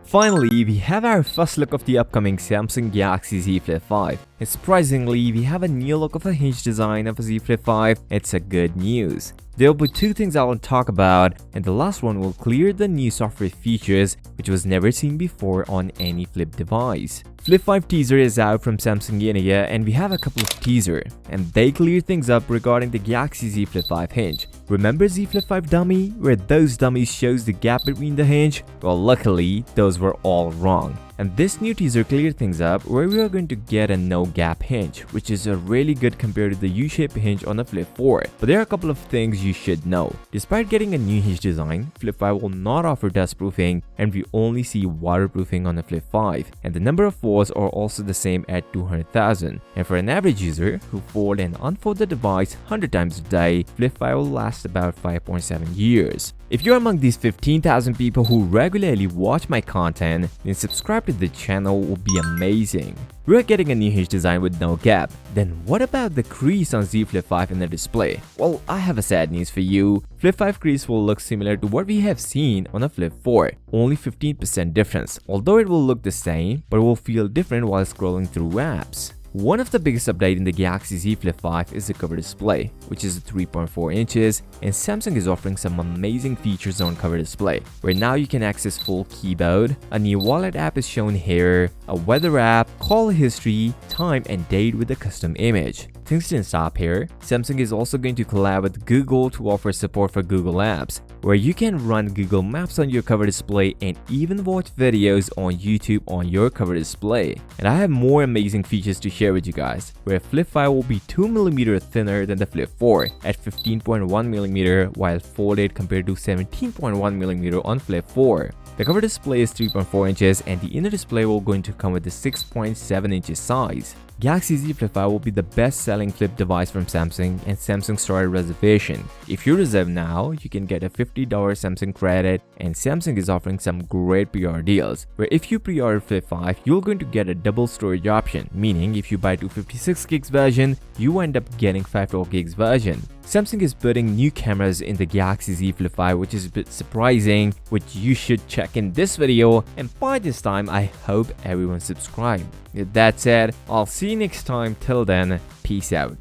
Finally, we have our first look of the upcoming Samsung Galaxy Z Flip 5. And surprisingly, we have a new look of a hinge design of a Z Flip 5. It's a good news. There will be two things I will talk about, and the last one will clear the new software features which was never seen before on any Flip device. Flip 5 teaser is out from Samsung India, and we have a couple of teaser, and they clear things up regarding the Galaxy Z Flip 5 hinge. Remember Z Flip 5 dummy, where those dummies shows the gap between the hinge? Well, luckily, those were all wrong. And this new teaser cleared things up where we are going to get a no gap hinge, which is a really good compared to the U-shaped hinge on the Flip 4. But there are a couple of things you should know. Despite getting a new hinge design, Flip 5 will not offer dust proofing, and we only see waterproofing on the Flip 5. And the number of folds are also the same at 200,000. And for an average user who fold and unfold the device 100 times a day, Flip 5 will last about 5.7 years. If you're among these 15,000 people who regularly watch my content, then subscribe to the channel will be amazing. We're getting a new hinge design with no gap. Then what about the crease on Z Flip 5 in the display? Well, I have a sad news for you. Flip 5 crease will look similar to what we have seen on a Flip 4. Only 15% difference. Although it will look the same, but it will feel different while scrolling through apps. One of the biggest updates in the Galaxy Z Flip 5 is the cover display, which is 3.4 inches, and Samsung is offering some amazing features on cover display, where now you can access full keyboard, a new wallet app is shown here, a weather app, call history, time and date with a custom image. Things didn't stop here. Samsung is also going to collab with Google to offer support for Google Apps, where you can run Google Maps on your cover display and even watch videos on YouTube on your cover display. And I have more amazing features to share with you guys, where Flip 5 will be 2mm thinner than the Flip 4 at 15.1mm, while folded compared to 17.1mm on Flip 4. The cover display is 3.4 inches, and the inner display will going to come with the 6.7 inches size. Galaxy Z Flip 5 will be the best-selling flip device from Samsung, and Samsung started reservation. If you reserve now, you can get a $50 Samsung credit, and Samsung is offering some great pre-order deals, where if you pre-order Flip 5, you're going to get a double storage option, meaning if you buy 256 gigs version, you end up getting 512 gigs version. Samsung is putting new cameras in the Galaxy Z Flip 5, which is a bit surprising, which you should check in this video, and by this time I hope everyone subscribed. With that said, I'll see you next time. Till then, peace out.